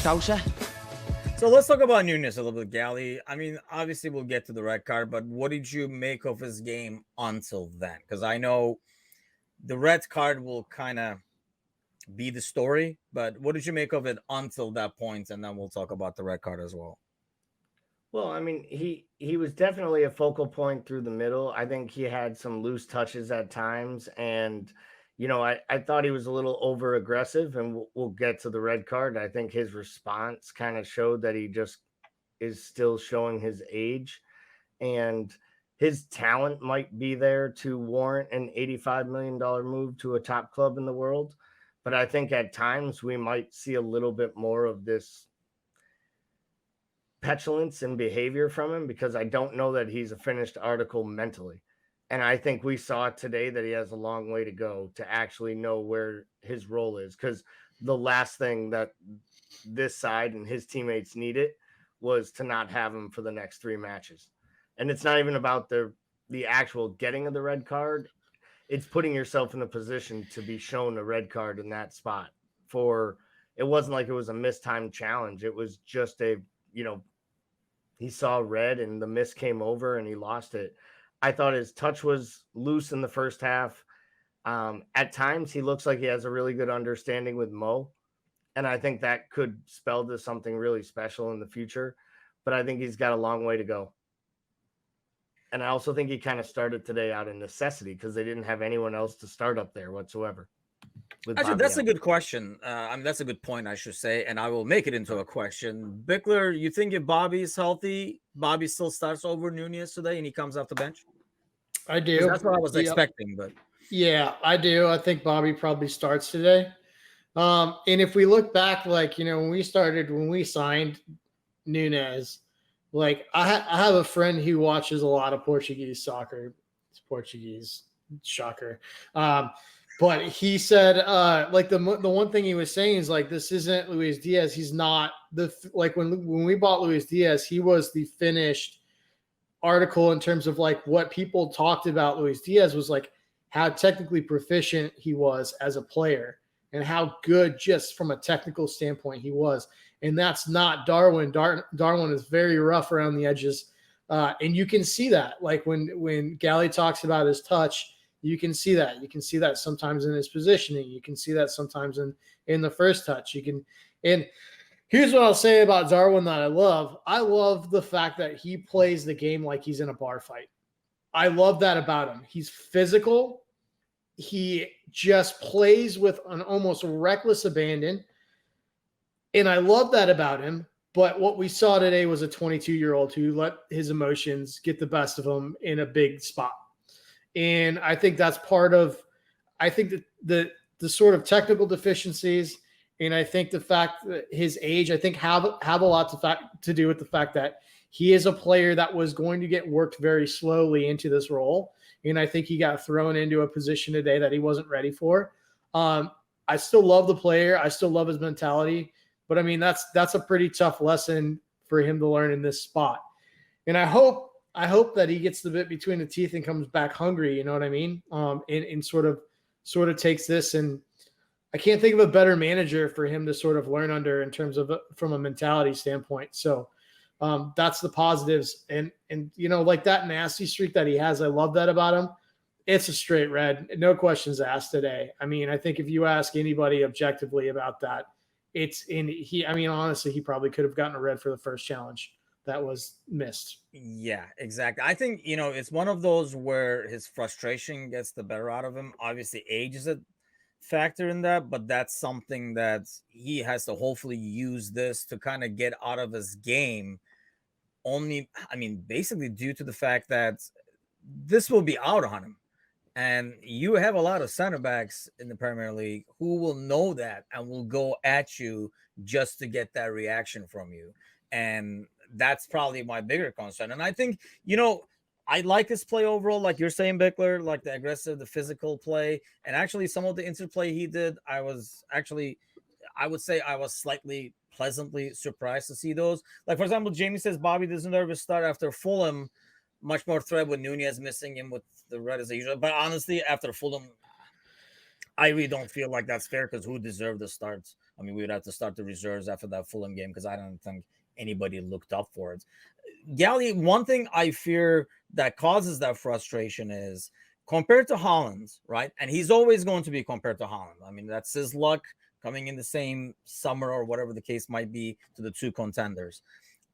Scouser. So let's talk about Nunez a little bit, Gally. I mean, obviously we'll get to the red card, but what did you make of his game until then? Because I know the red card will kind of be the story, but what did you make of it until that point? And then we'll talk about the red card as well. Well, I mean, he was definitely a focal point through the middle. I think he had some loose touches at times, and I thought he was a little over aggressive, and we'll get to the red card. I think his response kind of showed that he just is still showing his age, and his talent might be there to warrant an $85 million move to a top club in the world. But I think at times we might see a little bit more of this petulance and behavior from him, because I don't know that he's a finished article mentally. And I think we saw today that he has a long way to go to actually know where his role is, because the last thing that this side and his teammates needed was to not have him for the next 3 matches. And it's not even about the actual getting of the red card. It's putting yourself in a position to be shown a red card in that spot. It wasn't like it was a mistimed challenge. It was just he saw red and the miss came over and he lost it. I thought his touch was loose in the first half. At times, he looks like he has a really good understanding with Mo, and I think that could spell to something really special in the future. But I think he's got a long way to go. And I also think he kind of started today out of necessity because they didn't have anyone else to start up there whatsoever. Actually, that's a good question. That's a good point, I should say, and I will make it into a question. Bickler, you think if Bobby is healthy, Bobby still starts over Nunez today and he comes off the bench? I do. That's what I was expecting, but yeah, I do. I think Bobby probably starts today. And if we look back, when we signed Nunez, I have a friend who watches a lot of Portuguese soccer. It's Portuguese, shocker. But he said, the one thing he was saying is this isn't Luis Diaz. He's not when we bought Luis Diaz, he was the finished article in terms of what people talked about Luis Diaz was how technically proficient he was as a player and how good just from a technical standpoint he was. And that's not Darwin. Darwin is very rough around the edges. And you can see that when Gally talks about his touch, you can see that. You can see that sometimes in his positioning. You can see that sometimes in the first touch. And here's what I'll say about Darwin that I love. I love the fact that he plays the game like he's in a bar fight. I love that about him. He's physical. He just plays with an almost reckless abandon. And I love that about him. But what we saw today was a 22-year-old who let his emotions get the best of him in a big spot. And I think that's part of, the sort of technical deficiencies, and I think the fact that his age, I think have a lot to do with the fact that he is a player that was going to get worked very slowly into this role. And I think he got thrown into a position today that he wasn't ready for. I still love the player. I still love his mentality. But, I mean, that's a pretty tough lesson for him to learn in this spot. And I hope that he gets the bit between the teeth and comes back hungry, you know what I mean? And sort of takes this, and I can't think of a better manager for him to sort of learn under in terms of from a mentality standpoint. So that's the positives. And that nasty streak that he has, I love that about him. It's a straight red, no questions asked today. I mean, I think if you ask anybody objectively about that, honestly, he probably could have gotten a red for the first challenge that was missed. Yeah, exactly. I think, it's one of those where his frustration gets the better out of him. Obviously, age is a factor in that, but that's something that he has to hopefully use this to kind of get out of his game. Basically due to the fact that this will be out on him. And you have a lot of center backs in the Premier League who will know that and will go at you just to get that reaction from you. And that's probably my bigger concern. And I think, I like his play overall, like you're saying, Bickler, like the aggressive, the physical play. And actually some of the interplay he did, I would say I was slightly pleasantly surprised to see those. Like, for example, Jamie says Bobby doesn't nervous start after Fulham. Much more threat with Nunez missing him with the red as usual. But honestly, after Fulham, I really don't feel like that's fair because who deserved the starts? I mean, we would have to start the reserves after that Fulham game because I don't think anybody looked up for it. Gally, one thing I fear that causes that frustration is compared to Holland, right? And he's always going to be compared to Holland. I mean, that's his luck coming in the same summer or whatever the case might be to the two contenders.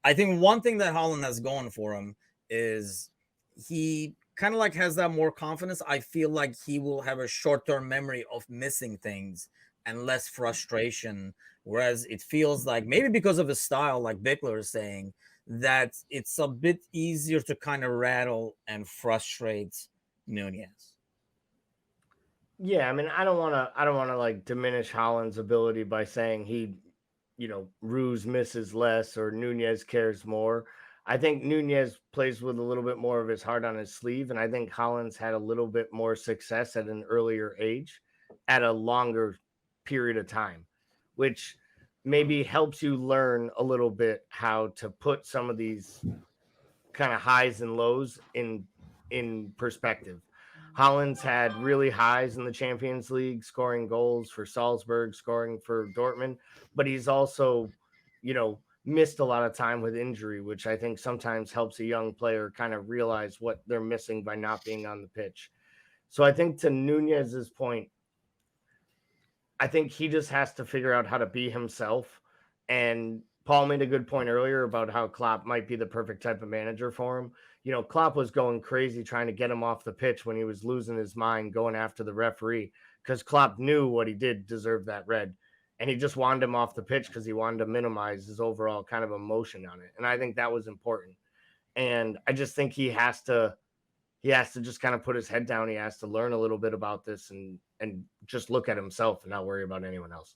I think one thing that Holland has going for him is he kind of like has that more confidence. I feel like he will have a short-term memory of missing things and less frustration. Whereas it feels like maybe because of his style, like Bickler is saying, that it's a bit easier to kind of rattle and frustrate Nunez. Yeah, I mean, I don't want to like diminish Holland's ability by saying he, Ruse misses less or Nunez cares more. I think Nunez plays with a little bit more of his heart on his sleeve, and I think Holland's had a little bit more success at an earlier age, at a longer period of time, which maybe helps you learn a little bit how to put some of these kind of highs and lows in perspective. Holland's had really highs in the Champions League, scoring goals for Salzburg, scoring for Dortmund, but he's also, missed a lot of time with injury, which I think sometimes helps a young player kind of realize what they're missing by not being on the pitch. So I think to Nunez's point, I think he just has to figure out how to be himself. And Paul made a good point earlier about how Klopp might be the perfect type of manager for him. Klopp was going crazy trying to get him off the pitch when he was losing his mind, going after the referee, because Klopp knew what he did deserved that red. And he just wanted him off the pitch because he wanted to minimize his overall kind of emotion on it. And I think that was important. And I just think he has to just kind of put his head down. He has to learn a little bit about this and just look at himself and not worry about anyone else.